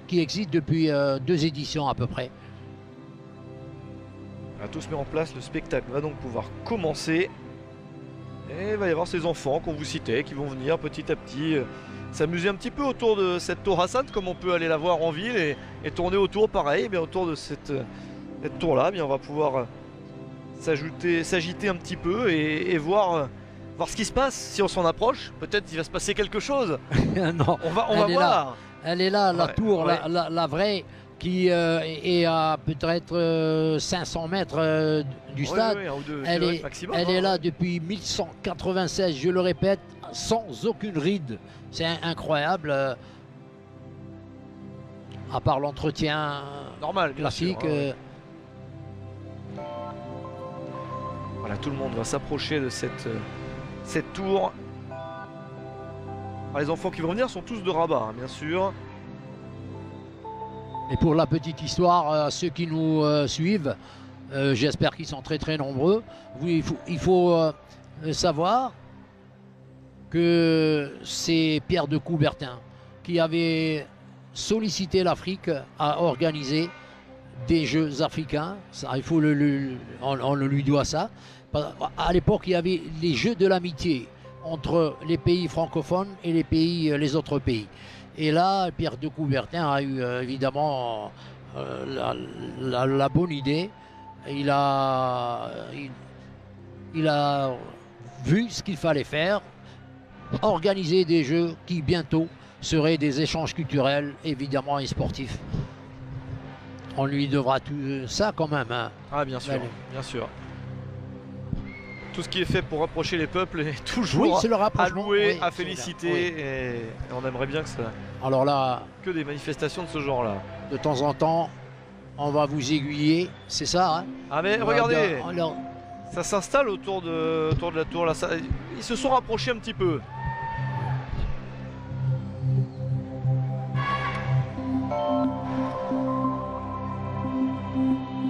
qui existe depuis 2 éditions à peu près. Tout se met en place, le spectacle va donc pouvoir commencer. Et il va y avoir ces enfants qu'on vous citait qui vont venir petit à petit s'amuser un petit peu autour de cette tour Hassan, comme on peut aller la voir en ville et tourner autour pareil. Et bien autour de cette tour là, on va pouvoir s'agiter un petit peu et voir ce qui se passe. Si on s'en approche, peut-être il va se passer quelque chose. Non, On va voir. Elle est là, la Ouais, tour, ouais. la vraie, qui est à peut-être 500 mètres du stade. Oui, 1 ou 2 Elle kilomètres maximum. Elle est là depuis 1196, je le répète, sans aucune ride. C'est incroyable. À part l'entretien Normal, bien classique. sûr, ouais. Voilà, tout le monde va s'approcher de cette tour. Alors, les enfants qui vont venir sont tous de Rabat, hein, bien sûr. Et pour la petite histoire, ceux qui nous suivent, j'espère qu'ils sont très très nombreux. Oui, il faut savoir que c'est Pierre de Coubertin qui avait sollicité l'Afrique à organiser des Jeux africains. Ça, il faut on lui doit ça. À l'époque, il y avait les Jeux de l'amitié entre les pays francophones et les autres pays. Et là, Pierre de Coubertin a eu évidemment la bonne idée. Il a vu ce qu'il fallait faire, organiser des jeux qui bientôt seraient des échanges culturels, évidemment, et sportifs. On lui devra tout ça quand même. Hein. Ah, bien sûr, Allez. bien sûr. Tout ce qui est fait pour rapprocher les peuples est Oui, toujours c'est le à rapprochement. louer, Oui, à c'est féliciter. bien. Oui. Et on aimerait bien que ça Alors là, que des manifestations de ce genre-là. de temps en temps, on va vous aiguiller, c'est ça. Hein. Ah mais regardez, Alors, ça s'installe autour de la tour là. Ils se sont rapprochés un petit peu.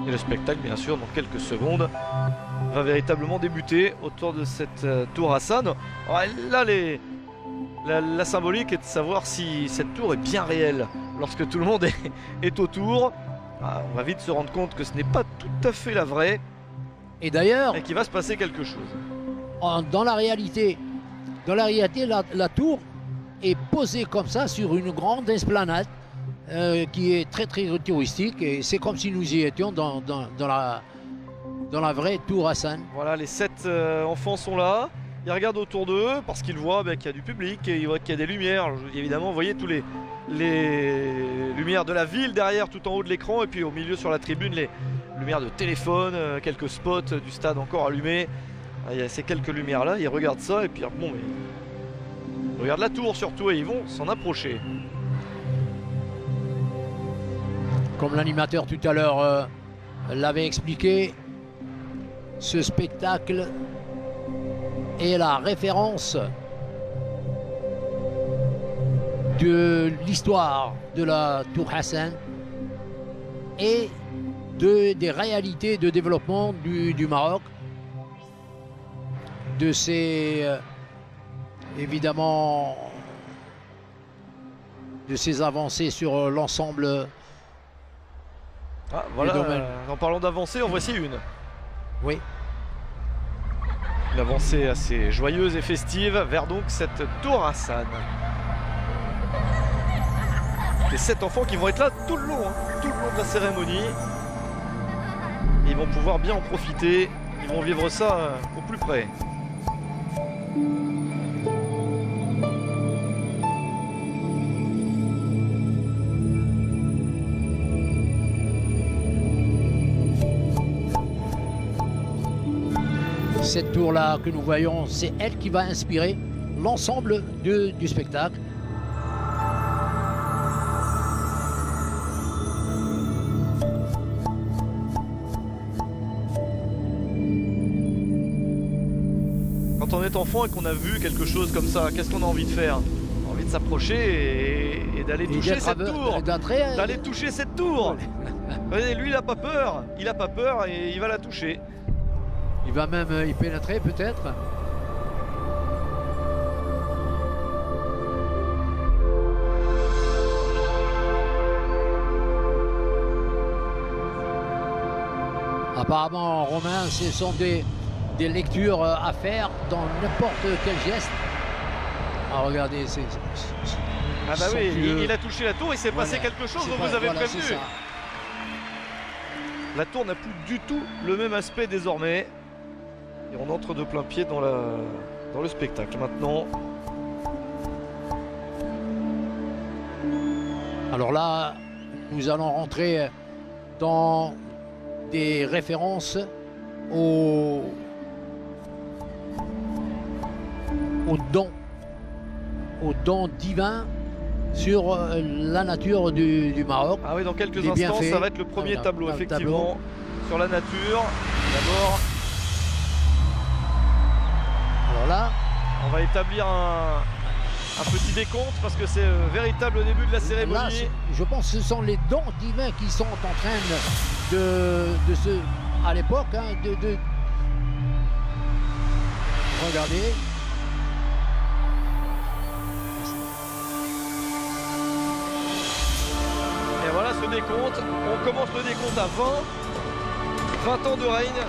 Et le spectacle, bien sûr, dans quelques secondes, va véritablement débuter autour de cette tour Hassan. Alors, là, la symbolique est de savoir si cette tour est bien réelle. Lorsque tout le monde est autour, on va vite se rendre compte que ce n'est pas tout à fait la vraie et d'ailleurs, et qu'il va se passer quelque chose. dans la réalité, la tour est posée comme ça sur une grande esplanade qui est très très touristique et c'est comme si nous y étions dans la vraie tour Hassan. Voilà, les 7 enfants sont là. Ils regardent autour d'eux parce qu'ils voient qu'il y a du public et ils voient qu'il y a des lumières. Alors, évidemment, vous voyez tous les lumières de la ville derrière, tout en haut de l'écran, et puis au milieu sur la tribune, les lumières de téléphone, quelques spots du stade encore allumés. Il y a ces quelques lumières là, ils regardent ça et puis bon, mais ils regardent la tour surtout et ils vont s'en approcher. Comme l'animateur tout à l'heure l'avait expliqué, ce spectacle est la référence de l'histoire de la tour Hassan et des réalités de développement du Maroc, de ses évidemment de ses avancées sur l'ensemble. Ah, voilà, Les domaines. en parlant d'avancée, en voici une. Oui. Une avancée assez joyeuse et festive vers donc cette tour Hassan. Les 7 enfants qui vont être là tout le long de la cérémonie. Ils vont pouvoir bien en profiter. Ils vont vivre ça au plus près. Cette tour-là que nous voyons, c'est elle qui va inspirer l'ensemble du spectacle. Quand on est enfant et qu'on a vu quelque chose comme ça, qu'est-ce qu'on a envie de faire? On a envie de s'approcher et d'aller toucher cette tour. D'aller toucher cette tour. Voyez, lui, il n'a pas peur. Il n'a pas peur et il va la toucher. Il va même y pénétrer peut-être. Apparemment, Romain, ce sont des lectures à faire dans n'importe quel geste. Ah, regardez, Ah bah oui, il a touché la tour, il s'est passé quelque chose, donc vous avez prévenu. La tour n'a plus du tout le même aspect désormais. Et on entre de plein pied dans le spectacle. Maintenant, alors là, nous allons rentrer dans des références aux dons divins sur la nature du Maroc. ah oui, dans quelques instants, ça va être le premier tableau, effectivement, sur la nature. D'abord, alors là, on va établir un petit décompte parce que c'est le véritable début de la cérémonie. là, je pense que ce sont les dons divins qui sont en train de se, à l'époque, hein, regardez. Et voilà ce décompte. On commence le décompte à 20 ans de règne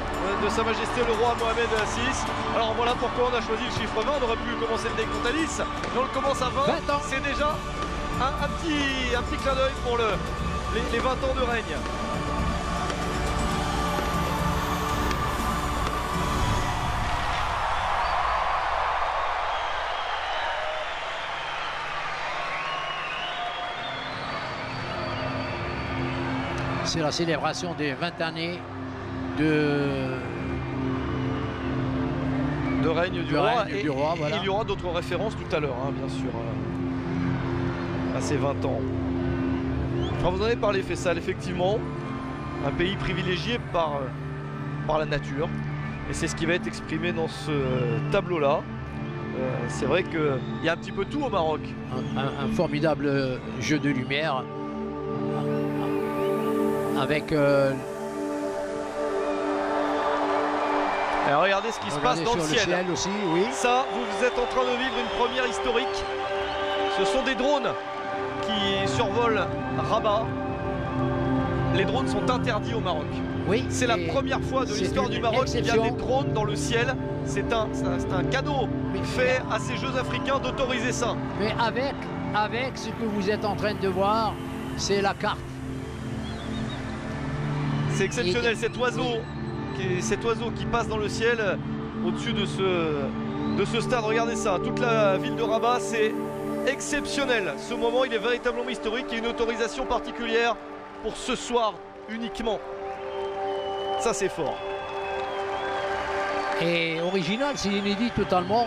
de Sa Majesté le roi Mohamed VI. Alors voilà pourquoi on a choisi le chiffre 20. On aurait pu commencer le décompte à 10. Mais on le commence à 20. C'est déjà un petit clin d'œil pour les 20 ans de règne. C'est la célébration des 20 années de règne du roi. Et voilà. Il y aura d'autres références tout à l'heure, hein, bien sûr, à ces 20 ans. Alors vous en avez parlé, Faisal, effectivement, un pays privilégié par la nature. Et c'est ce qui va être exprimé dans ce tableau-là. C'est vrai qu'il y a un petit peu tout au Maroc. Un formidable jeu de lumière avec... Alors regardez ce qui se passe dans le ciel. Aussi, oui. Ça, vous êtes en train de vivre une première historique. Ce sont des drones qui survolent Rabat. Les drones sont interdits au Maroc. Oui. C'est la première fois de l'histoire du Maroc qu'il y a des drones dans le ciel. C'est un cadeau fait à ces Jeux africains d'autoriser ça. Mais avec ce que vous êtes en train de voir, c'est la carte. C'est exceptionnel, cet oiseau qui passe dans le ciel au-dessus de ce stade. Regardez ça, toute la ville de Rabat, c'est exceptionnel. Ce moment, il est véritablement historique. Il y a une autorisation particulière pour ce soir uniquement. Ça, c'est fort. Et original, c'est inédit totalement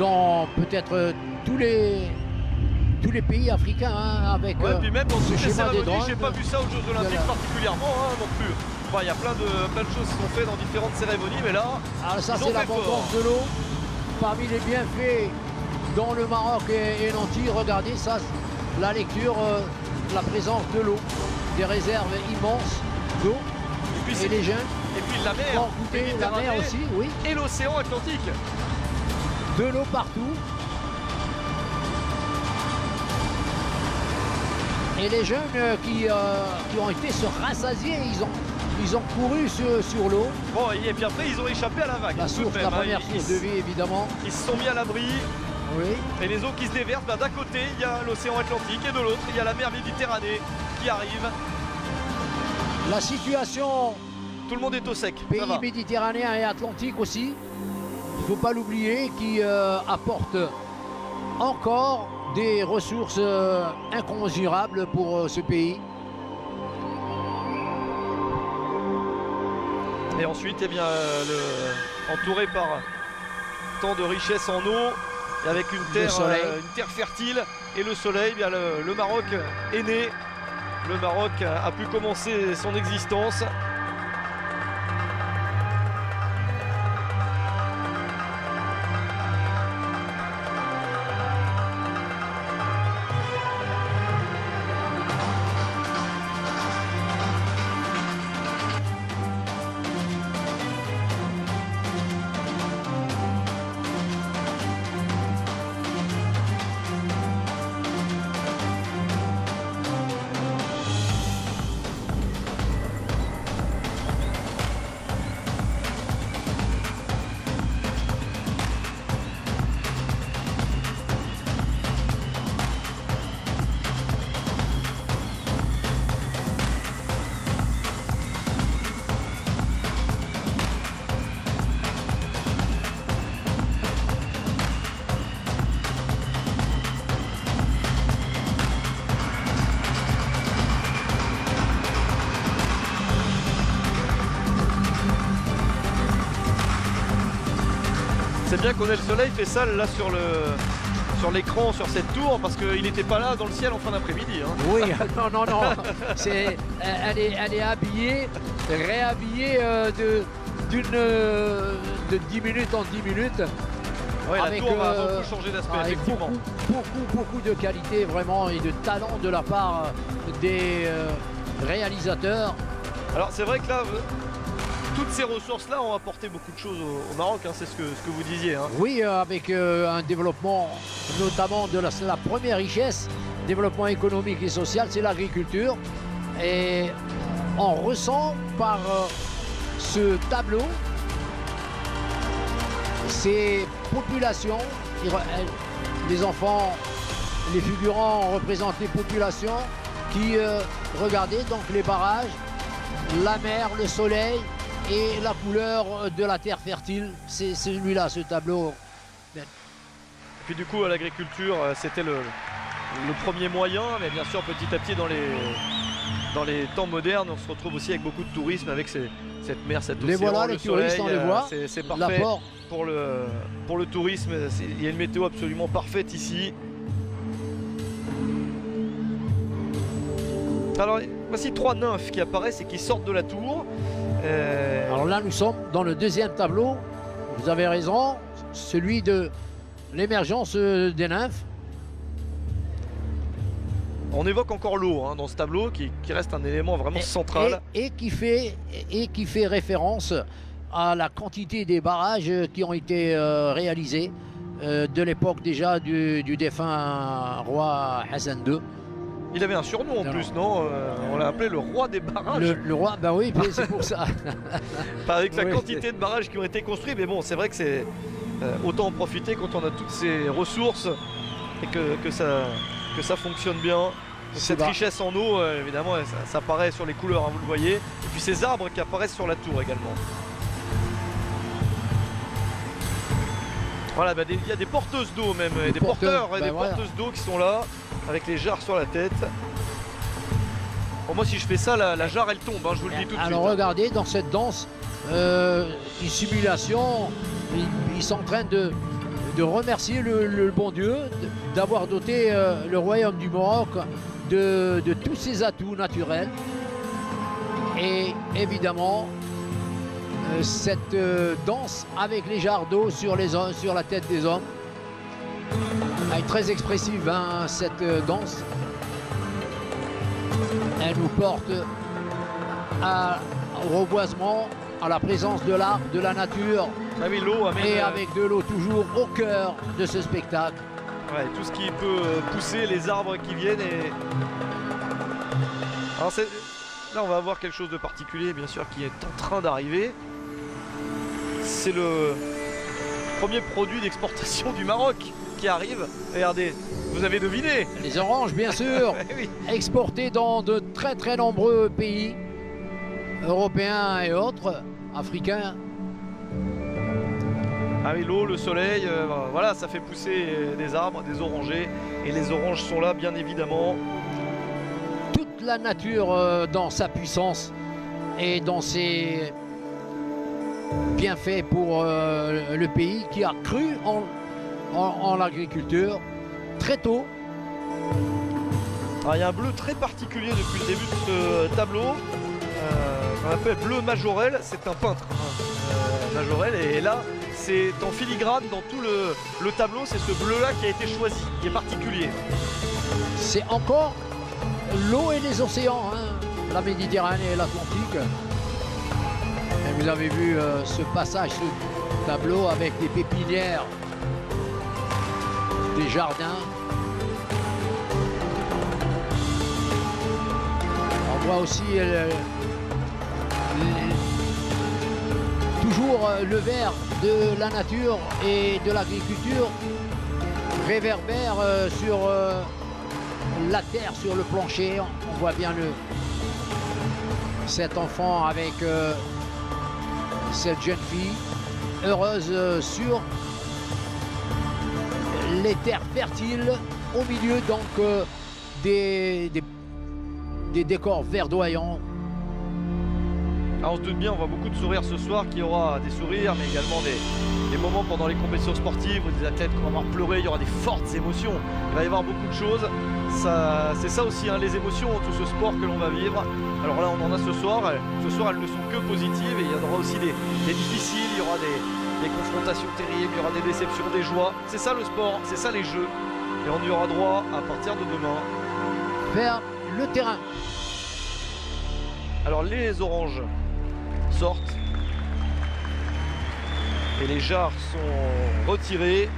dans peut-être tous les pays africains, hein, avec puis même dans ce toutes les schéma des cérémonies, drones. j'ai pas vu ça aux Jeux Olympiques particulièrement, hein, non plus. Enfin, il y a plein de choses qui sont faites dans différentes cérémonies, mais là, alors ça, c'est l'abondance de l'eau. Parmi les bienfaits dans le Maroc et l'Antilles, regardez ça, la lecture, la présence de l'eau, des réserves immenses d'eau, et les jeunes. Et puis la mer, la mer aussi, oui. Et l'océan Atlantique. De l'eau partout. Et les jeunes qui ont été se rassasier, ils ont couru sur l'eau. Bon, et puis après, ils ont échappé à la vague. La source, la première source de vie, évidemment. Ils se sont mis à l'abri. Oui. Et les eaux qui se déversent, d'un côté, il y a l'océan Atlantique et de l'autre, il y a la mer Méditerranée qui arrive. La situation... Tout le monde est au sec. Pays méditerranéen et atlantique aussi, il ne faut pas l'oublier, qui apporte encore des ressources incommensurables pour ce pays. Et ensuite, eh bien, entouré par tant de richesses en eau, et avec une terre fertile et le soleil, eh bien, le Maroc est né. Le Maroc a pu commencer son existence. bien qu'on ait le soleil fait ça là sur l'écran, sur cette tour, parce qu'il n'était pas là dans le ciel en fin d'après-midi. Hein. Oui, non. Elle est habillée, réhabillée de 10 minutes en 10 minutes. Ouais, la avec, tour va beaucoup changer d'aspect, avec effectivement. beaucoup de qualité vraiment et de talent de la part des réalisateurs. Alors c'est vrai que là, toutes ces ressources-là ont apporté beaucoup de choses au Maroc, hein, c'est ce que vous disiez. Hein. Oui, avec un développement notamment de la première richesse, développement économique et social, c'est l'agriculture. Et on ressent par ce tableau ces populations, les enfants, les figurants représentent les populations qui regardaient donc les barrages, la mer, le soleil et la couleur de la terre fertile. C'est celui-là, ce tableau. Et puis du coup, l'agriculture, c'était le premier moyen, mais bien sûr, petit à petit, dans les temps modernes, on se retrouve aussi avec beaucoup de tourisme, avec cette mer, cet océan, les voilà, le les touristes, soleil, on les voit. c'est parfait L'apport. pour le tourisme. Il y a une météo absolument parfaite ici. Alors, voici 3 nymphes qui apparaissent et qui sortent de la tour. Alors là, nous sommes dans le deuxième tableau. Vous avez raison, celui de l'émergence des nymphes. On évoque encore l'eau hein, dans ce tableau qui reste un élément vraiment central. Et qui fait référence à la quantité des barrages qui ont été réalisés de l'époque déjà du défunt roi Hassan II. Il avait un surnom en plus, non on l'a appelé le roi des barrages. Le roi, ben oui, c'est pour ça. Enfin, avec la quantité de barrages qui ont été construits, mais bon, c'est vrai que c'est autant en profiter quand on a toutes ces ressources et que ça fonctionne bien. Cette richesse en eau, évidemment, ça apparaît sur les couleurs, hein, vous le voyez. Et puis ces arbres qui apparaissent sur la tour également. Voilà, bah, il y a des porteuses d'eau même, des porteurs, des porteuses d'eau qui sont là, avec les jarres sur la tête. Bon, moi si je fais ça, la jarre elle tombe, hein, je vous le dis tout de suite. Alors regardez, dans cette danse, une simulation, ils sont en train de remercier le bon Dieu d'avoir doté le royaume du Maroc de tous ses atouts naturels. Et évidemment, cette danse avec les jarres d'eau sur la tête des hommes. Elle est très expressive, hein, cette danse. Elle nous porte au reboisement, à la présence de l'art, de la nature. Ah oui, l'eau amène, et avec de l'eau toujours au cœur de ce spectacle. Ouais, tout ce qui peut pousser, les arbres qui viennent. Alors là, on va avoir quelque chose de particulier, bien sûr, qui est en train d'arriver. C'est le premier produit d'exportation du Maroc qui arrive. Regardez, vous avez deviné. Les oranges, bien sûr, oui. Exportées dans de très nombreux pays européens et autres, africains. Ah oui, l'eau, le soleil, voilà, ça fait pousser des arbres, des orangers. Et les oranges sont là, bien évidemment. Toute la nature dans sa puissance et dans ses bienfaits pour le pays qui a cru en l'agriculture très tôt. Alors, il y a un bleu très particulier depuis le début de ce tableau. On appelle bleu Majorel, c'est un peintre, Majorel. Et là, c'est en filigrane dans tout le tableau, c'est ce bleu-là qui a été choisi, qui est particulier. C'est encore l'eau et les océans, hein, la Méditerranée et l'Atlantique. Et vous avez vu ce passage, ce tableau avec des pépinières, des jardins. On voit aussi toujours le vert de la nature et de l'agriculture réverbère sur la terre, sur le plancher. On voit bien cet enfant avec cette jeune fille heureuse sur les terres fertiles au milieu donc des décors verdoyants. Alors on se doute bien, on voit beaucoup de sourires ce soir, qu'il y aura des sourires, mais également des moments pendant les compétitions sportives où des athlètes qui vont avoir pleuré, il y aura des fortes émotions. Il va y avoir beaucoup de choses. C'est ça aussi, hein, les émotions, tout ce sport que l'on va vivre. Alors là, on en a ce soir. Ce soir, elles ne sont que positives et il y en aura aussi des difficiles, il y aura des confrontations terribles, il y aura des déceptions, des joies. C'est ça le sport, c'est ça les jeux. Et on y aura droit à partir de demain. Vers le terrain. Alors les oranges sortent et les jarres sont retirés.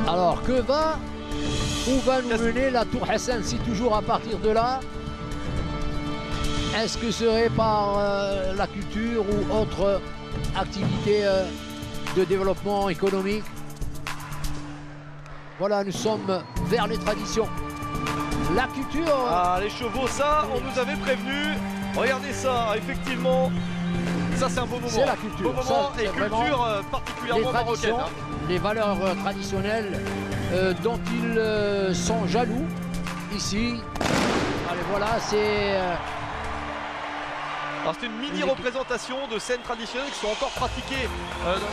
Alors où va nous mener la Tour Hassan? Si toujours à partir de là, est-ce que ce serait par la culture ou autre activité de développement économique? Voilà, nous sommes vers les traditions. La culture. Ah, les chevaux, ça, on nous avait prévenu. Regardez ça, effectivement. Ça, c'est un beau moment. C'est la culture. Beau moment Ça, et culture particulièrement marocaine. Hein. Les valeurs traditionnelles dont ils sont jaloux ici. Allez, voilà, c'est. Alors c'est une mini-représentation de scènes traditionnelles qui sont encore pratiquées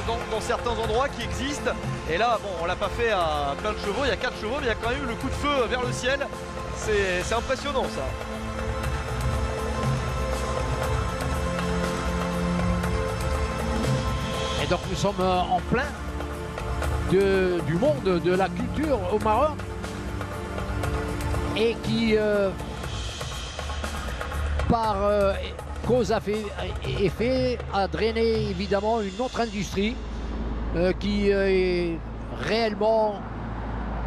dans certains endroits qui existent. Et là, bon, on l'a pas fait à plein de chevaux, il y a 4 chevaux, mais il y a quand même eu le coup de feu vers le ciel. C'est impressionnant ça. Et donc nous sommes en plein du monde de la culture au Maroc et qui par cause à effet a drainé évidemment une autre industrie qui est réellement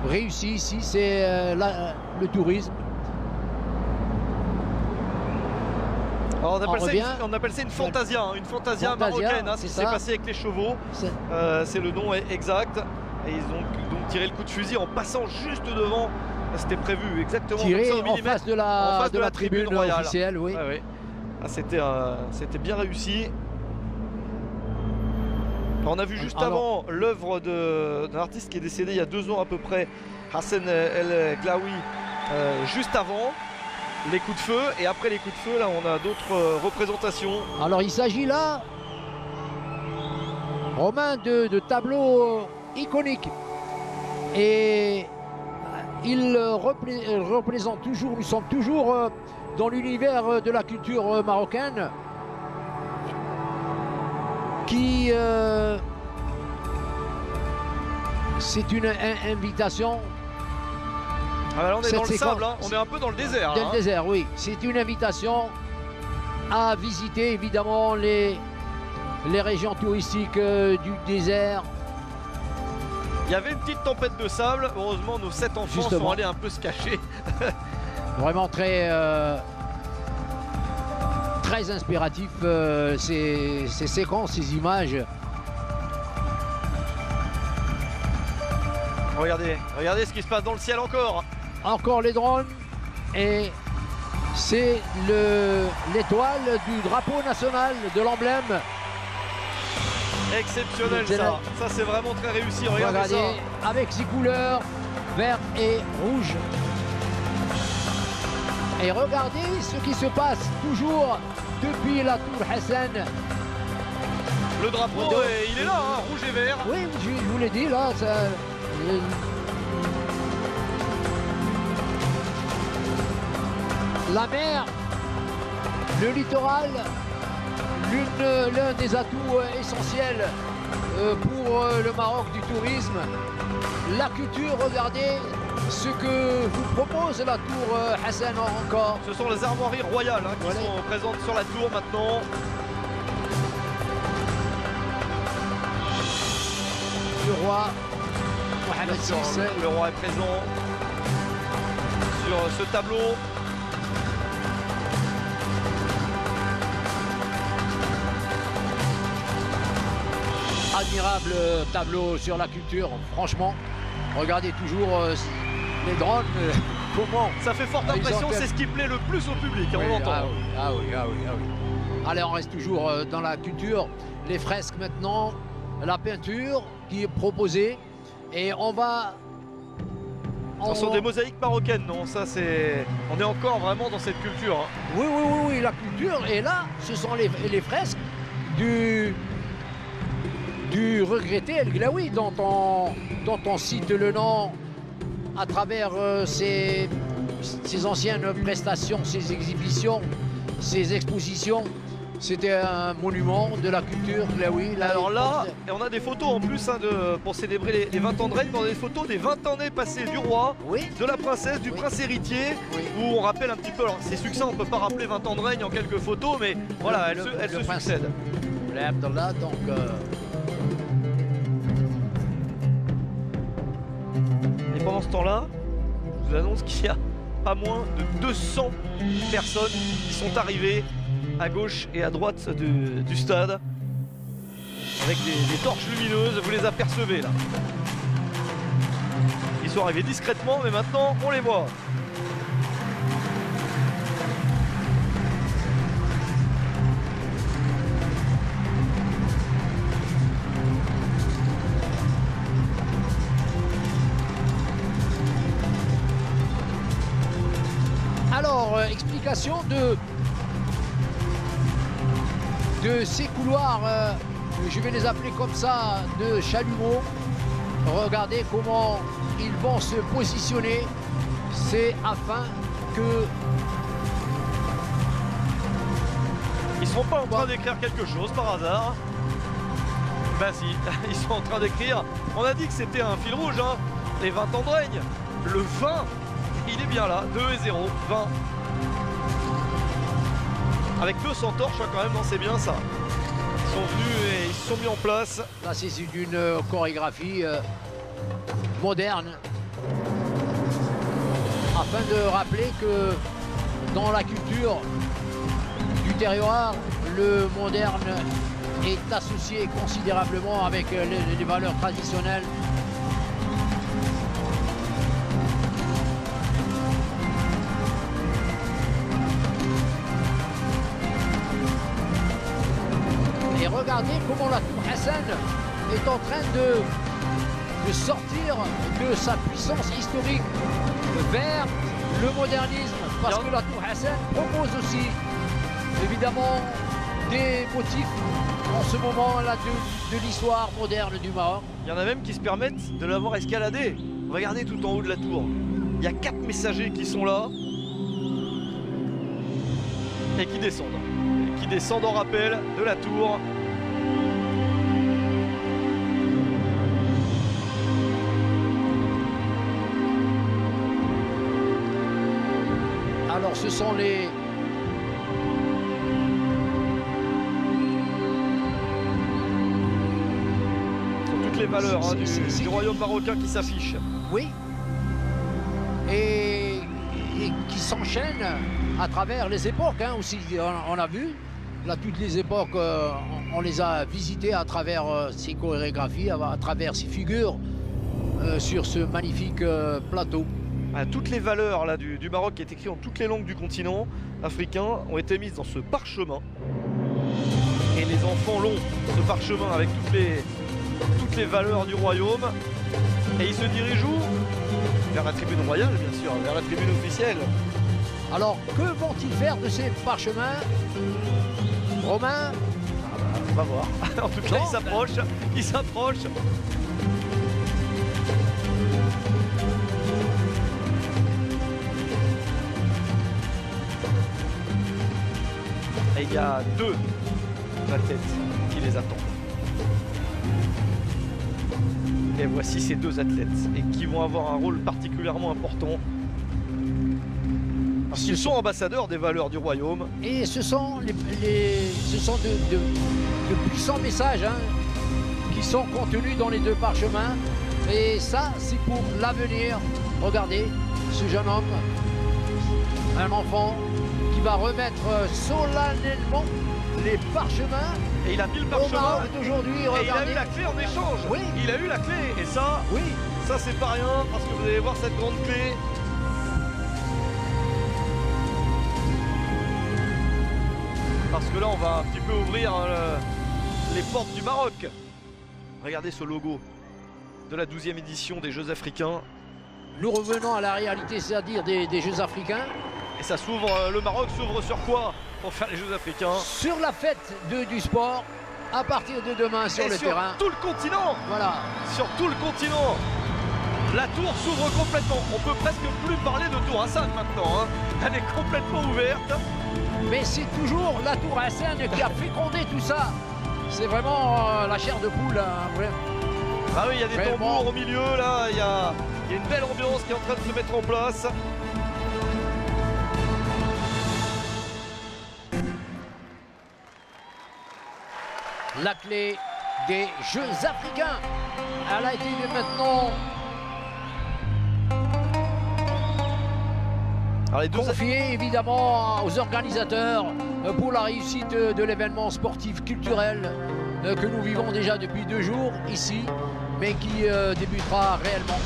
réussie ici, c'est le tourisme. Alors on appelle ça une fantasia, hein, une fantasia marocaine, hein, ce qui s'est passé avec les chevaux. C'est le nom exact. Et ils ont donc tiré le coup de fusil en passant juste devant. C'était prévu exactement tiré comme ça, en face de la tribune royale officielle, oui. Ouais, ouais. Ah, c'était bien réussi. On a vu juste avant l'œuvre d'un artiste qui est décédé il y a 2 ans à peu près, Hassan El Glaoui, juste avant les coups de feu. Et après les coups de feu, là, on a d'autres représentations. Alors il s'agit là, Romain, de tableaux iconiques. Et il représente toujours, nous sommes toujours dans l'univers de la culture marocaine qui c'est une invitation. Ah, là, on est dans le sable, hein. On est un peu dans le désert. Dans le désert, oui. C'est une invitation à visiter évidemment les régions touristiques du désert. Il y avait une petite tempête de sable. Heureusement, nos 7 enfants sont allés un peu se cacher. Vraiment très inspiratif ces séquences, ces images. Regardez ce qui se passe dans le ciel encore. Encore les drones. Et c'est l'étoile du drapeau national, de l'emblème. Exceptionnel ça. Ça c'est vraiment très réussi. Regardez ça. Avec ses couleurs vert et rouge. Et regardez ce qui se passe toujours depuis la Tour Hassan. Le drapeau, il est là, hein, rouge et vert. Oui, je vous l'ai dit là. La mer, le littoral, l'un des atouts essentiels pour le Maroc du tourisme. La culture, regardez ce que vous propose la Tour Hassan encore. Ce sont les armoiries royales qui sont présentes sur la tour maintenant. Le roi Mohamed VI. Le roi est présent sur ce tableau. Admirable tableau sur la culture, franchement. Regardez toujours les drones. Comment ça fait forte impression, c'est ce qui plaît le plus au public, on l'entend. Ah oui. Allez, on reste toujours dans la culture. Les fresques maintenant, la peinture qui est proposée. Et on va Ce sont des mosaïques marocaines, non? Ça c'est... On est encore vraiment dans cette culture. Hein. Oui, oui, oui, oui, la culture. Et là, ce sont les fresques du regretté El Glaoui, dont on cite le nom à travers ses anciennes prestations, ses exhibitions, ses expositions. C'était un monument de la culture Glaoui. Alors là, et on a des photos en plus hein, pour célébrer les 20 ans de règne. On a des photos des 20 années passées du roi, oui, de la princesse, du prince héritier, oui, où on rappelle un petit peu, alors c'est succinct, on ne peut pas rappeler 20 ans de règne en quelques photos, mais voilà, elles se succèdent. Abdallah, donc... Et pendant ce temps-là, je vous annonce qu'il y a pas moins de 200 personnes qui sont arrivées à gauche et à droite du stade avec des torches lumineuses, vous les apercevez là. Ils sont arrivés discrètement mais maintenant on les voit. Alors, explication de ces couloirs, je vais les appeler comme ça, de chalumeau. Regardez comment ils vont se positionner. C'est afin que... Ils seront pas en train d'écrire quelque chose par hasard? Bah si, ils sont en train d'écrire. On a dit que c'était un fil rouge, hein. Les 20 ans de règne. Le 20, il est bien là, 2 et 0, 20. Avec 200 torches hein, quand même, non c'est bien ça. Ils sont venus et ils se sont mis en place. Là c'est une chorégraphie moderne. Afin de rappeler que dans la culture du terroir, le moderne est associé considérablement avec les valeurs traditionnelles. Et regardez comment la tour Hassan est en train de sortir de sa puissance historique vers le modernisme. Parce que la tour Hassan propose aussi évidemment des motifs en ce moment-là de l'histoire moderne du Maroc. Il y en a même qui se permettent de l'avoir escaladé. Regardez tout en haut de la tour. Il y a 4 messagers qui sont là et qui descendent. Et qui descendent en rappel de la tour. Alors ce sont les... toutes les valeurs hein, du royaume marocain qui s'affichent. Oui. Et qui s'enchaînent à travers les époques hein, aussi. On a vu, là toutes les époques, on les a visitées à travers ces chorégraphies, à travers ces figures sur ce magnifique plateau. Toutes les valeurs là, du Maroc qui est écrit en toutes les langues du continent africain ont été mises dans ce parchemin. Et les enfants l'ont, ce parchemin avec toutes les valeurs du royaume. Et ils se dirigent où? Vers la tribune royale bien sûr, vers la tribune officielle. Alors que vont-ils faire de ces parchemins, Romain? On va voir. En tout cas, ils s'approchent. Et il y a 2 athlètes qui les attendent. Et voici ces 2 athlètes et qui vont avoir un rôle particulièrement important. Parce qu'ils sont ambassadeurs des valeurs du royaume. Et ce sont de puissants messages hein, qui sont contenus dans les 2 parchemins. Et ça, c'est pour l'avenir. Regardez, ce jeune homme, un enfant, qui va remettre solennellement les parchemins. Et il a mis le parchemin d'aujourd'hui. Et il a eu la clé en échange. Oui. Il a eu la clé. Et ça, oui, ça c'est pas rien parce que vous allez voir cette grande clé. Parce que là, on va un petit peu ouvrir les portes du Maroc. Regardez ce logo de la 12e édition des Jeux africains. nous revenons à la réalité, c'est-à-dire des Jeux africains. Et ça s'ouvre, le Maroc s'ouvre sur quoi pour faire les Jeux africains? Sur la fête du sport, à partir de demain sur le terrain. Sur tout le continent. Voilà. Sur tout le continent. La tour s'ouvre complètement. On peut presque plus parler de Tour Hassan maintenant, hein. Elle est complètement ouverte. Mais c'est toujours la Tour Hassan qui a fécondé tout ça. C'est vraiment la chair de poule. Ouais. Ah oui, il y a des tambours au milieu, là. Il y a une belle ambiance qui est en train de se mettre en place. La clé des Jeux africains. Elle a été maintenant confiée évidemment aux organisateurs pour la réussite de l'événement sportif culturel que nous vivons déjà depuis 2 jours ici, mais qui débutera réellement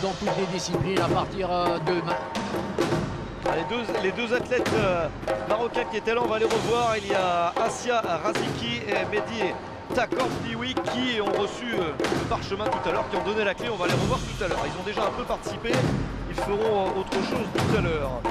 dans toutes les disciplines à partir de demain. Les deux athlètes marocains qui étaient là, on va les revoir. Il y a Assia Raziki et Mehdi Takordiwi qui ont reçu le parchemin tout à l'heure, qui ont donné la clé. On va les revoir tout à l'heure. Ils ont déjà un peu participé. Ils feront autre chose tout à l'heure.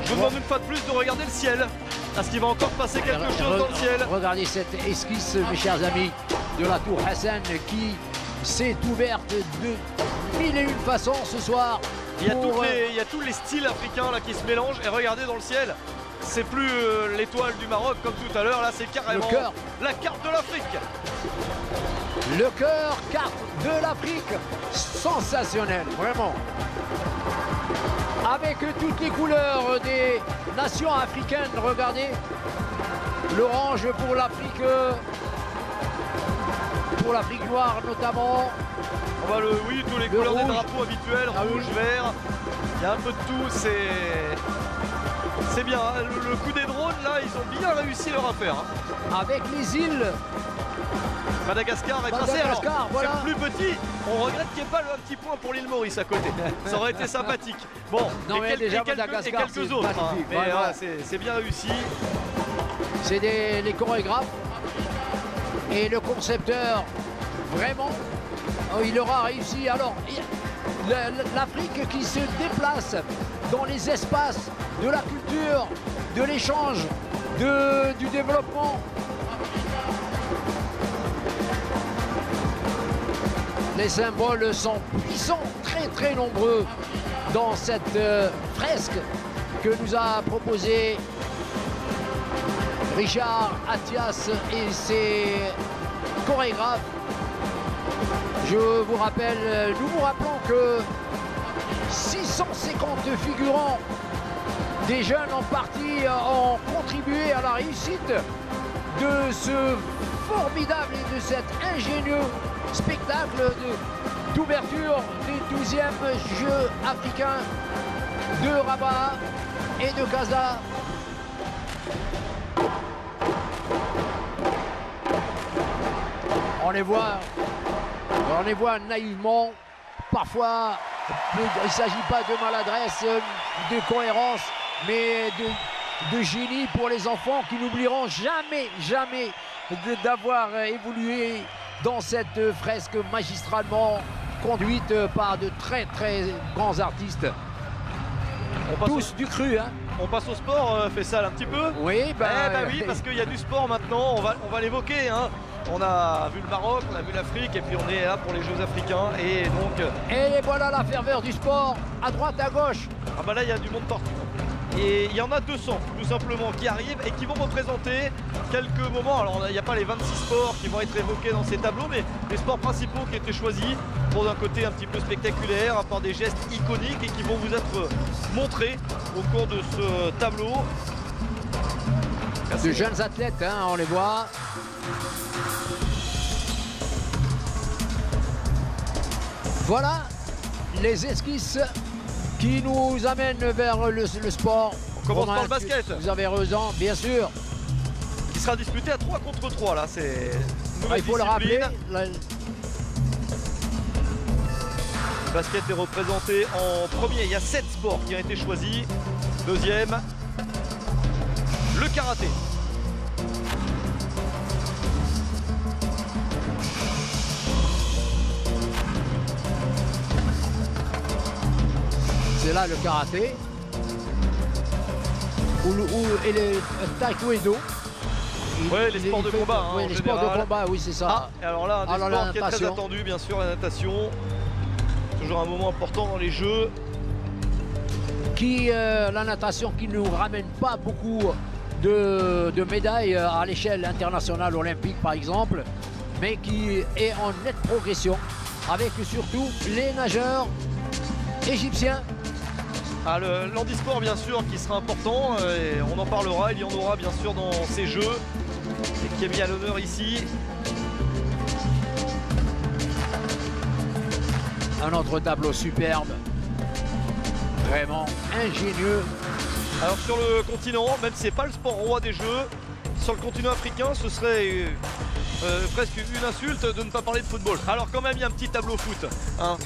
Je vous demande une fois de plus de regarder le ciel, parce qu'il va encore passer quelque chose dans le ciel. Regardez cette esquisse, mes chers amis, de la Tour Hassan qui s'est ouverte de 1001 façons ce soir. Il y a tous les styles africains là qui se mélangent, et regardez dans le ciel, c'est plus l'étoile du Maroc comme tout à l'heure, là c'est carrément la carte de l'Afrique. Le cœur, carte de l'Afrique, sensationnel, vraiment. Avec toutes les couleurs des nations africaines, regardez. L'orange pour l'Afrique noire notamment. Oui, tous les couleurs des drapeaux habituels, rouge, vert, il y a un peu de tout, c'est bien. Hein. Le coup des drones, là, ils ont bien réussi leur affaire. Hein. Avec les îles. Madagascar est passé, alors voilà. C'est plus petit, on regrette qu'il n'y ait pas un petit point pour l'île Maurice à côté, ça aurait été sympathique. Bon, non, et quelques autres, hein. Mais voilà, c'est bien réussi. C'est les chorégraphes et le concepteur, vraiment, il aura réussi. Alors, l'Afrique qui se déplace dans les espaces de la culture, de l'échange, du développement. Les symboles sont puissants, très très nombreux dans cette fresque que nous a proposé Richard Attias et ses chorégraphes. Nous vous rappelons que 650 figurants, des jeunes en partie, ont contribué à la réussite de ce formidable et de cet ingénieux spectacle d'ouverture du 12e Jeux africains de Rabat et de Casa. On les voit On les voit naïvement. Parfois, il ne s'agit pas de maladresse, de cohérence, mais de génie pour les enfants qui n'oublieront jamais d'avoir évolué dans cette fresque magistralement conduite par de très grands artistes. Tous du cru, hein. On passe au sport, Faisal, un petit peu. Oui, oui, parce qu'il y a du sport maintenant, on va l'évoquer, hein. On a vu le Maroc, on a vu l'Afrique et puis on est là pour les Jeux africains et donc... Et voilà la ferveur du sport, à droite, à gauche. Ah bah là il y a du monde partout. Et il y en a 200 tout simplement qui arrivent et qui vont représenter quelques moments. Alors il n'y a pas les 26 sports qui vont être évoqués dans ces tableaux, mais les sports principaux qui étaient choisis pour un côté un petit peu spectaculaire, par des gestes iconiques et qui vont vous être montrés au cours de ce tableau. De jeunes athlètes, hein, on les voit. Voilà les esquisses qui nous amènent vers le sport. On commence Romain, par le basket. Vous avez raison, bien sûr. Il sera disputé à 3 contre 3 là, c'est une nouvelle Il faut le rappeler. Le basket est représenté en premier, il y a 7 sports qui ont été choisis. Deuxième, le karaté. C'est là le karaté. Et le taekwondo. Oui, les sports de combat. Oui, les sports de combat, oui, c'est ça. Et alors là, un des sports qui est très attendu, bien sûr, la natation. Toujours un moment important dans les Jeux. La natation qui ne nous ramène pas beaucoup de médailles à l'échelle internationale olympique, par exemple, mais qui est en nette progression, avec surtout les nageurs égyptiens. L'handisport bien sûr qui sera important et on en parlera, il y en aura bien sûr dans ces Jeux et qui est mis à l'honneur ici. Un autre tableau superbe, vraiment ingénieux. Alors sur le continent, même si c'est pas le sport roi des Jeux, sur le continent africain ce serait presque une insulte de ne pas parler de football. Alors quand même il y a un petit tableau foot, hein.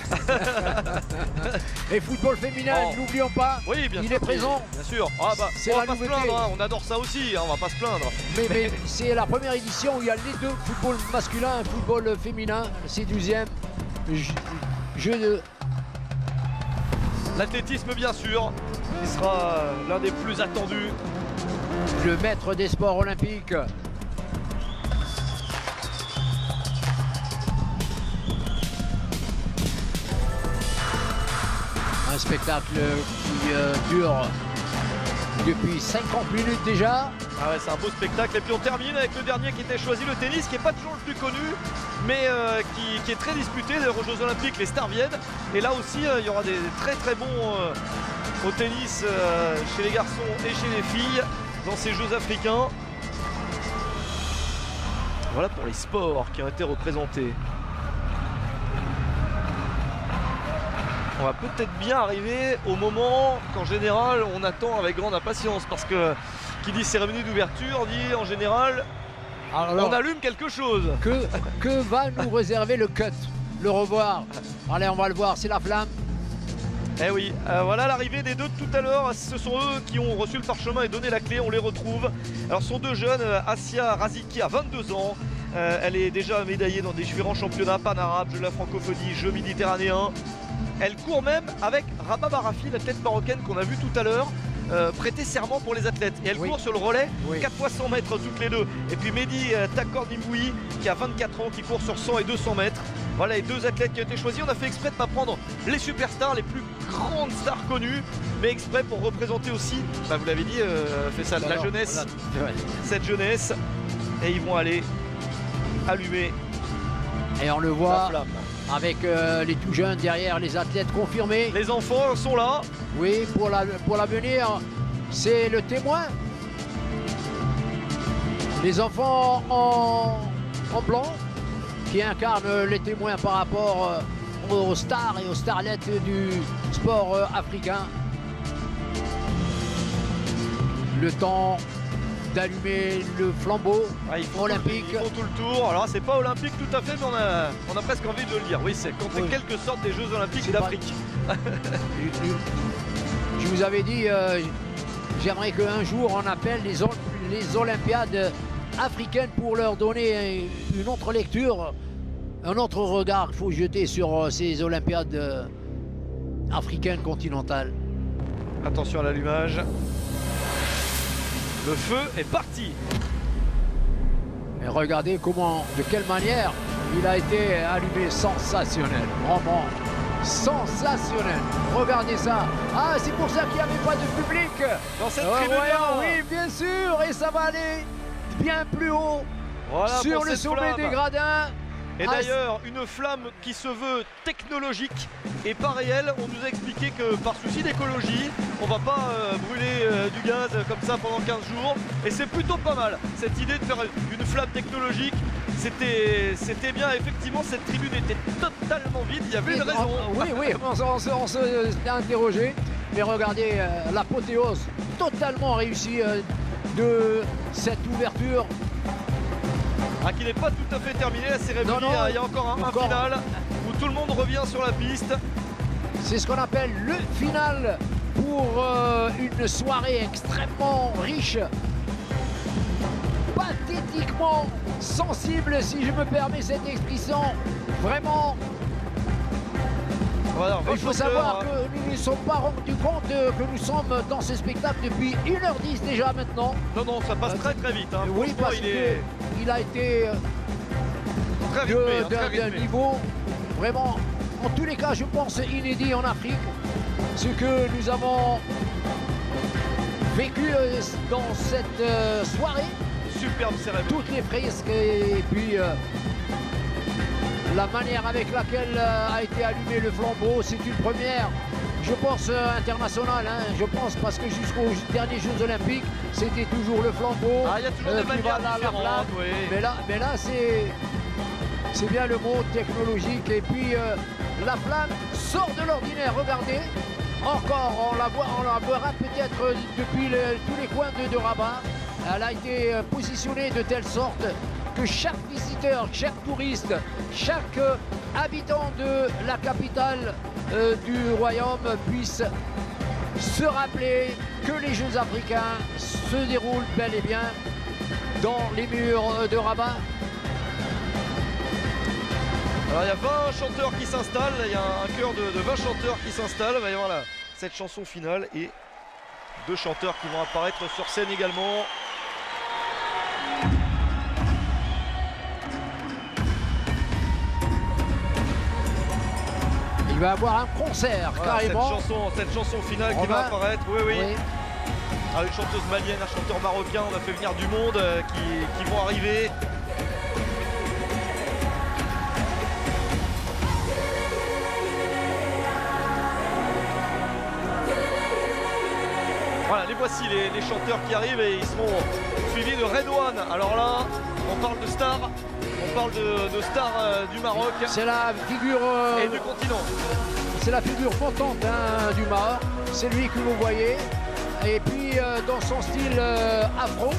Et football féminin, n'oublions pas, oui, bien il sûr, est présent. Bien sûr, on va pas se plaindre, hein. On adore ça aussi, hein. On va pas se plaindre. Mais c'est la première édition où il y a les deux, football masculin et football féminin. C'est 12e jeu de... L'athlétisme bien sûr, qui sera l'un des plus attendus. Le maître des sports olympiques. Un spectacle qui dure depuis 50 minutes déjà. Ah ouais, c'est un beau spectacle. Et puis on termine avec le dernier qui était choisi, le tennis, qui n'est pas toujours le plus connu, mais qui est très disputé. D'ailleurs aux Jeux Olympiques, les stars viennent. Et là aussi, il y aura des très bons au tennis chez les garçons et chez les filles dans ces Jeux africains. Voilà pour les sports qui ont été représentés. On va peut-être bien arriver au moment qu'en général on attend avec grande impatience, parce que qui dit cérémonie d'ouverture dit en général on allume quelque chose. Que va nous réserver le cut, le revoir? Allez, on va le voir, c'est la flamme. Eh oui, voilà l'arrivée des deux de tout à l'heure. Ce sont eux qui ont reçu le parchemin et donné la clé, on les retrouve. Alors ce sont deux jeunes, Assia Raziki a 22 ans. Elle est déjà médaillée dans différents championnats pan-arabes, Jeux de la francophonie, Jeux méditerranéens. Elle court même avec Rabah Barafi, l'athlète marocaine qu'on a vu tout à l'heure, prêter serment pour les athlètes. Et elle court sur le relais, 4 fois 100 mètres toutes les deux. Et puis Mehdi Takor Nimboui, qui a 24 ans, qui court sur 100 et 200 mètres. Voilà les deux athlètes qui ont été choisis. On a fait exprès de ne pas prendre les superstars, les plus grandes stars connues, mais exprès pour représenter aussi, vous l'avez dit, Faisal, la jeunesse, cette jeunesse. Et ils vont aller allumer. Et on le voit avec les tout jeunes derrière, les athlètes confirmés. Les enfants sont là. Oui, pour l'avenir, c'est le témoin. Les enfants en blanc qui incarnent les témoins par rapport aux stars et aux starlettes du sport africain. Le temps d'allumer le flambeau olympique. Ils font tout le tour. Alors c'est pas olympique tout à fait, mais on a presque envie de le dire. Oui, c'est en quelque sorte des Jeux Olympiques d'Afrique. Je vous avais dit, j'aimerais qu'un jour on appelle les Olympiades africaines pour leur donner une autre lecture, un autre regard qu'il faut jeter sur ces Olympiades africaines continentales. Attention à l'allumage. Le feu est parti. Et regardez de quelle manière il a été allumé, sensationnel, vraiment sensationnel. Regardez ça. Ah, c'est pour ça qu'il n'y avait pas de public dans cette tribune-là. Oui, bien sûr, et ça va aller bien plus haut, voilà, sur le sommet des gradins. Et d'ailleurs, une flamme qui se veut technologique et pas réelle. On nous a expliqué que par souci d'écologie, on va pas brûler du gaz comme ça pendant 15 jours. Et c'est plutôt pas mal. Cette idée de faire une flamme technologique, c'était bien. Effectivement, cette tribune était totalement vide. Il y avait une raison. Oui, on s'est interrogé. Mais regardez l'apothéose totalement réussie de cette ouverture. Qui n'est pas tout à fait terminé, la cérémonie, il y a encore un final où tout le monde revient sur la piste. C'est ce qu'on appelle le final pour une soirée extrêmement riche, pathétiquement sensible, si je me permets cette expression. Vraiment, voilà, il faut savoir que nous ne nous sommes pas rendus compte que nous sommes dans ce spectacle depuis 1h10 déjà maintenant. Non, ça passe très très vite. Hein. Oui, parce qu'il a été d'un niveau vraiment, en tous les cas, je pense, inédit en Afrique. Ce que nous avons vécu dans cette soirée. Superbe cérémonie. Toutes les fresques et puis la manière avec laquelle a été allumé le flambeau, c'est une première, je pense, internationale. Je pense parce que jusqu'aux derniers Jeux Olympiques, c'était toujours le flambeau. Il y a toujours des manières différentes, oui. Mais là c'est bien le mot technologique. Et puis la flamme sort de l'ordinaire. Regardez, encore, on la verra peut-être depuis tous les coins de Rabat. Elle a été positionnée de telle sorte que chaque visiteur, chaque touriste, chaque habitant de la capitale du royaume puisse se rappeler que les Jeux africains se déroulent bel et bien dans les murs de Rabat. Alors il y a 20 chanteurs qui s'installent, il y a un chœur de 20 chanteurs qui s'installent. Il va y avoir cette chanson finale et 2 chanteurs qui vont apparaître sur scène également. Il va y avoir un concert, voilà, carrément. Cette chanson finale qui va apparaître, oui. Une chanteuse malienne, un chanteur marocain, on a fait venir du monde qui vont arriver. Voilà, les voici les chanteurs qui arrivent et ils seront suivis de Redouane. Alors là, on parle de stars. On parle de stars du Maroc. C'est la figure et du continent. C'est la figure montante du Maroc. C'est lui que vous voyez. Et puis dans son style afro,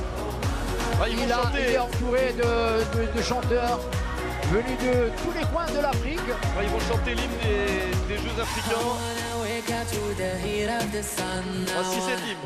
il est entouré de chanteurs venus de tous les coins de l'Afrique. Ils vont chanter l'hymne des Jeux africains. Voici cet hymne.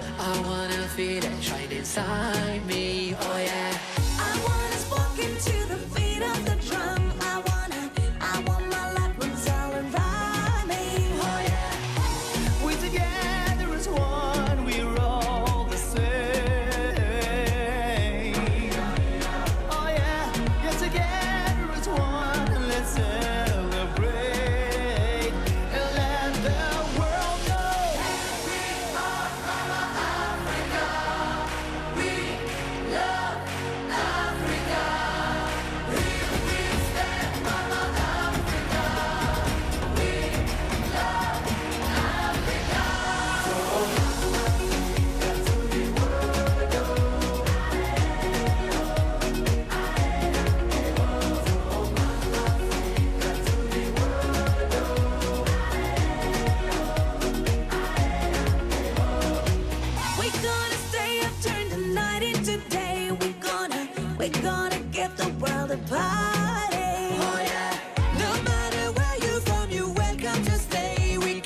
party. Oh yeah. No matter where you're from, you're welcome to stay. We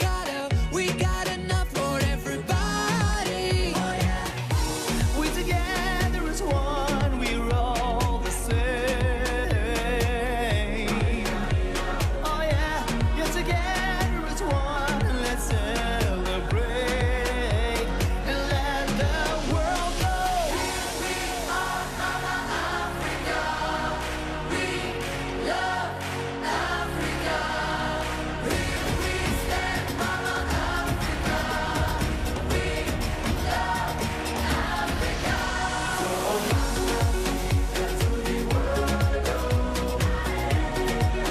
got enough for everybody. Oh yeah. We're together as one, we're all the same. Oh yeah, you're together as one, let's celebrate and let the world know. We are Mama Africa. We love Africa. We stand Mama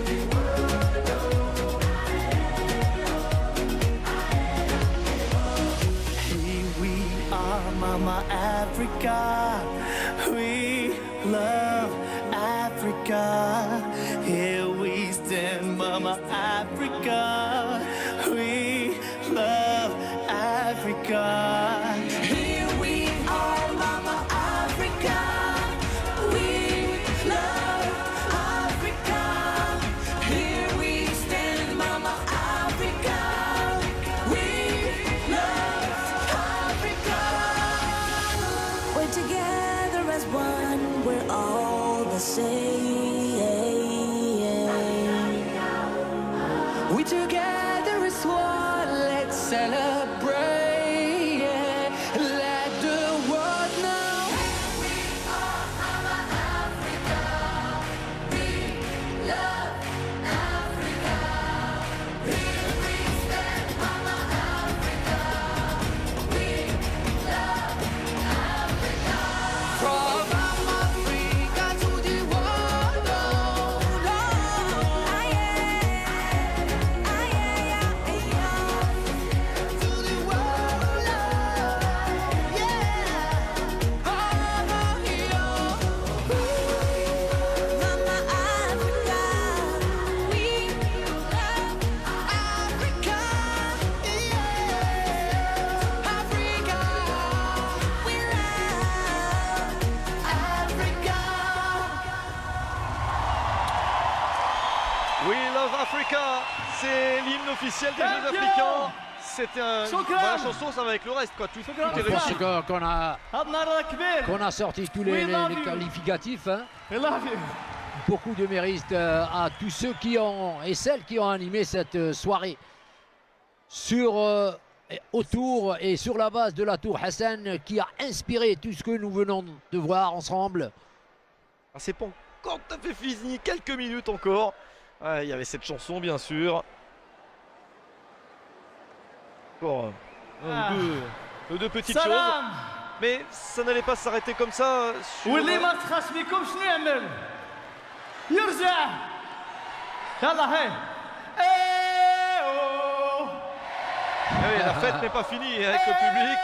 Africa. We love Africa. Here we are, Mama Africa. We love Africa. Here we stand, Mama Africa. We love Africa. Here we are, Mama Africa. We love Africa. Here we stand, Mama Africa. We love Africa. We're together as one. We're all the same. We together as one, let's celebrate. Let the world know. From Africa to the world, oh, no. To the world, yeah. Oh, Mama Africa, we love Africa. Africa, We love Africa. We Love Africa, c'est l'hymne officiel des Jeux africains. C'était la chanson, ça va avec le reste, quoi. Tout est Je pense réussi. qu'on a, هاد النهار كبير. qu'on a sorti tous We love les you. qualificatifs. Hein. We love you. Beaucoup de mérite à tous ceux qui ont et celles qui ont animé cette soirée autour et sur la base de la tour Hassan qui a inspiré tout ce que nous venons de voir ensemble. Ah, c'est pas encore tout à fait fini, quelques minutes encore. Ouais, il y avait cette chanson, bien sûr. Encore deux petites choses. سلام. Mais ça n'allait pas s'arrêter comme ça. واللي ما تخاش بكم شنو يعمل؟ يرجع. يلا هاي. ايوه. Ah oui, la fête n'est pas finie avec le public.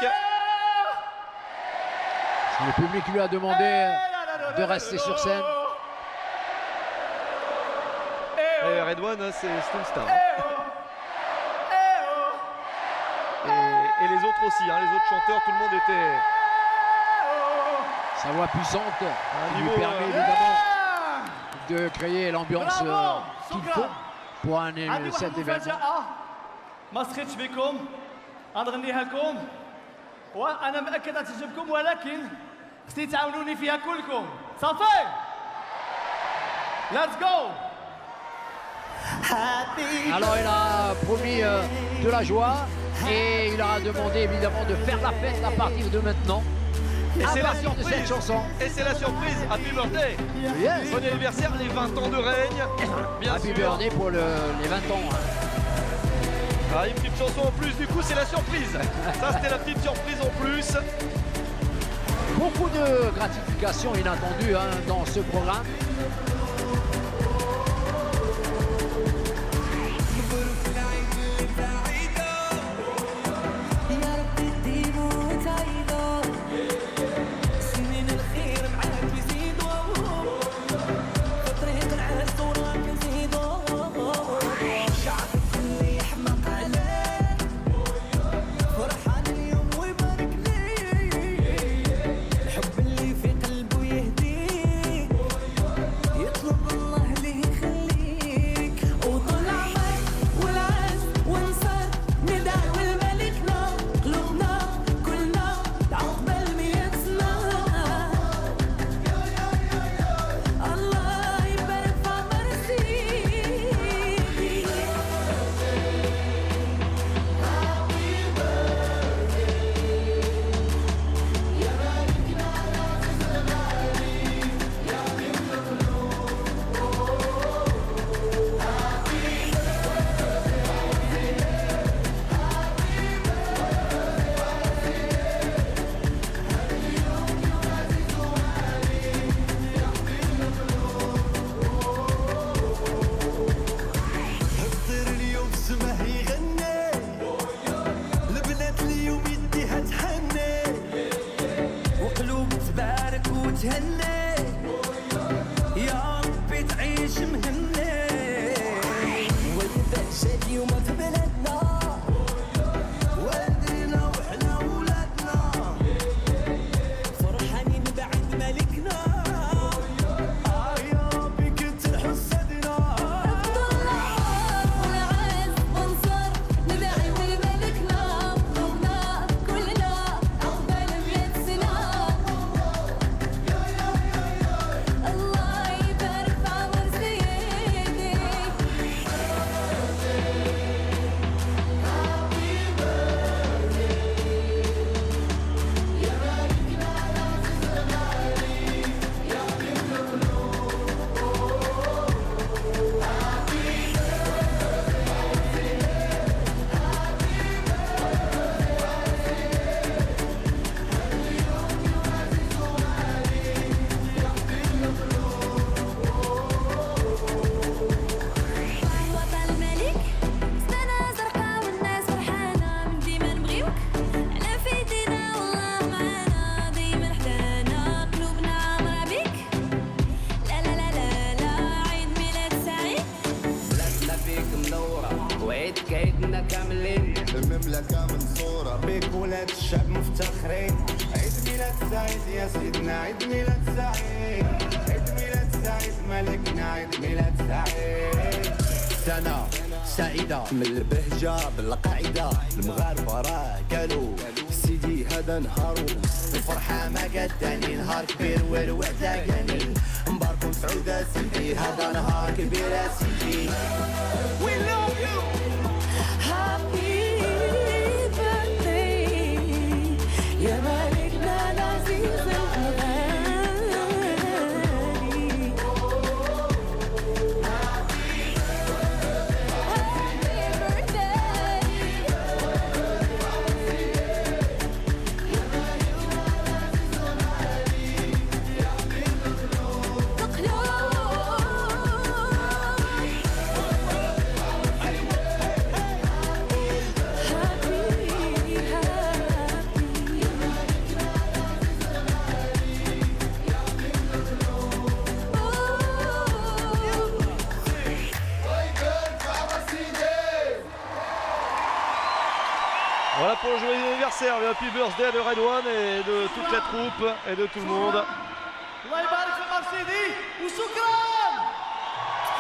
Le public lui a demandé de rester sur scène. Et Redouane, c'est une star. Et les autres aussi, hein, les autres chanteurs, tout le monde était Sa voix puissante qui lui niveau, permet évidemment de créer l'ambiance qu'il faut pour عندي واحد cet événement. المفاجأة ما سخيتش بكم غنغنيها لكم وأنا مأكد غتعجبكم ولكن خصني تعاونوني فيها كلكم صافي Let's go Alors il a promis de la joie et il a demandé évidemment de faire la fête à partir de maintenant. Et À c'est la partir de cette surprise. chanson. Et c'est la surprise. Happy birthday. Yes. Bon anniversaire, les 20 ans de règne. Bien Happy sûr. birthday pour les 20 ans. Ah, une petite chanson en plus, du coup c'est la surprise. Ça c'était la petite surprise en plus. Beaucoup de gratification inattendue dans ce programme. وتهني يا ربي تعيش مهني والبهجة اليوم في بلدنا والدينا وحنا ولادنا فرحانين بعد ملكنا يا ربي كنت حسدنا والعز وانصر ندعي لملكنا قلوبنا كلنا عقبال 100 سنة الله يبارك في عمر سيدي وطن الملك سنة زرقاء والناس فرحانة من ديما نبغيوك على في ايدينا والله معانا ديما حدانا قلوبنا عامرة بيك لا لا لا لا لا عيد ميلاد سعيد بلادنا فيك منورة وعيدك عيدنا كاملين المملكة منصورة بك ولاد الشعب مفتخرين عيد ميلاد سعيد يا سيدنا عيد ميلاد سعيد عيد ميلاد سعيد ملكنا عيد ميلاد سعيد سنة سعيدة من البهجة بالقاعدة المغاربة راه قالوا سيدي هذا نهارو الفرحة ما قداني نهار كبير والوعدة قاني مبارك سعودة سيدي هذا نهار كبير يا سيدي هابي بيرثداي يا ملكنا العزيز الغالي هابي بيرثداي Voilà pour le joyeux anniversaire, le happy birthday de Red One et de toute la troupe et de tout le monde. الله يبارك في عمر سيدي وشكرا.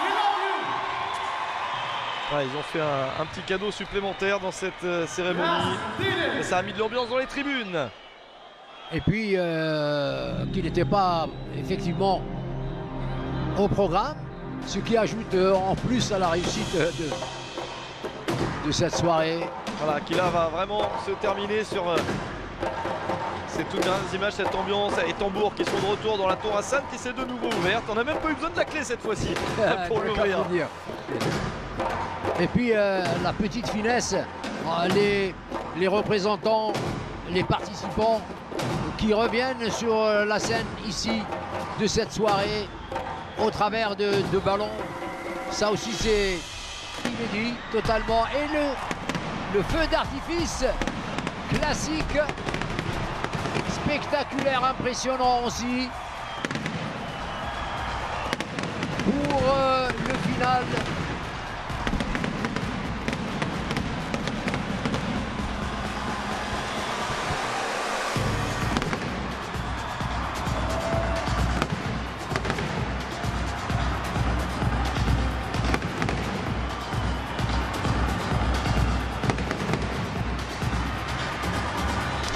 We love you. Ouais, ils ont fait un petit cadeau supplémentaire dans cette cérémonie. Et ça a mis de l'ambiance dans les tribunes. Et puis, qui n'était pas effectivement au programme, ce qui ajoute en plus à la réussite de cette soirée. Voilà, qui là va vraiment se terminer sur ces toutes dernières images, cette ambiance, les tambours qui sont de retour dans la tour Hassan qui s'est de nouveau ouverte. On n'a même pas eu besoin de la clé cette fois-ci pour l'ouvrir. Et puis la petite finesse, les représentants, les participants qui reviennent sur la scène ici de cette soirée au travers de ballons. Ça aussi c'est inédit totalement. Et le feu d'artifice classique, spectaculaire, impressionnant aussi pour le final.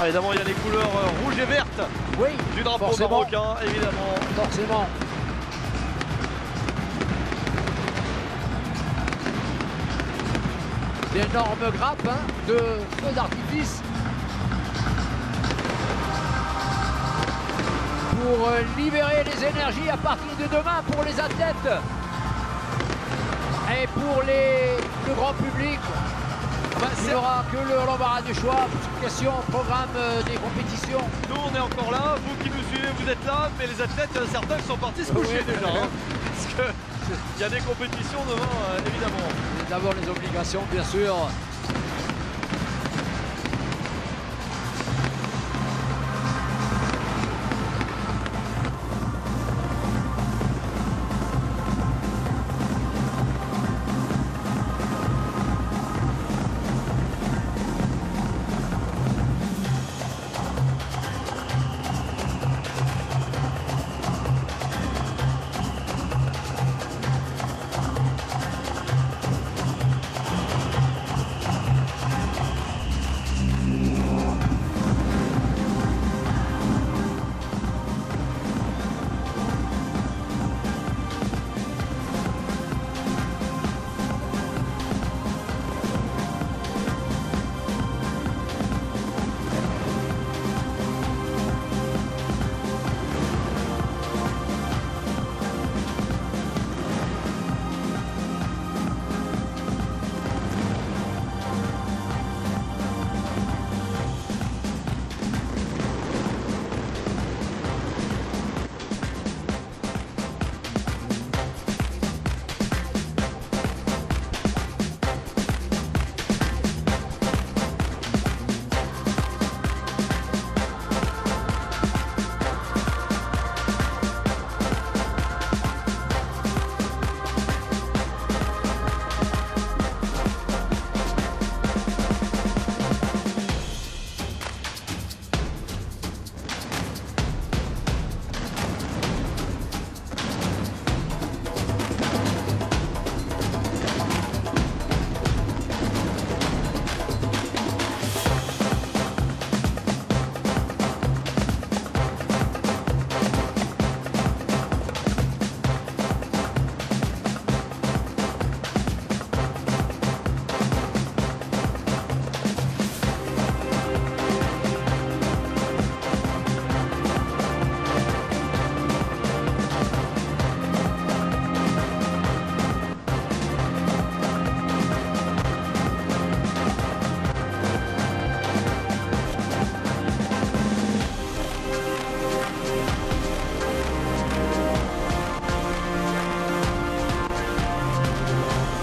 Évidemment, il y a les couleurs rouges et vertes Oui, du drapeau forcément. marocain, évidemment. Forcément. D'énormes grappes de feux d'artifice pour libérer les énergies à partir de demain pour les athlètes et pour le grand public. Il n'y aura que l'embarras du choix, question, programme des compétitions. Nous, on est encore là. Vous qui nous suivez, vous êtes là. Mais les athlètes, certains sont partis se coucher déjà. Parce qu'il y a des compétitions demain, évidemment. D'abord les obligations, bien sûr.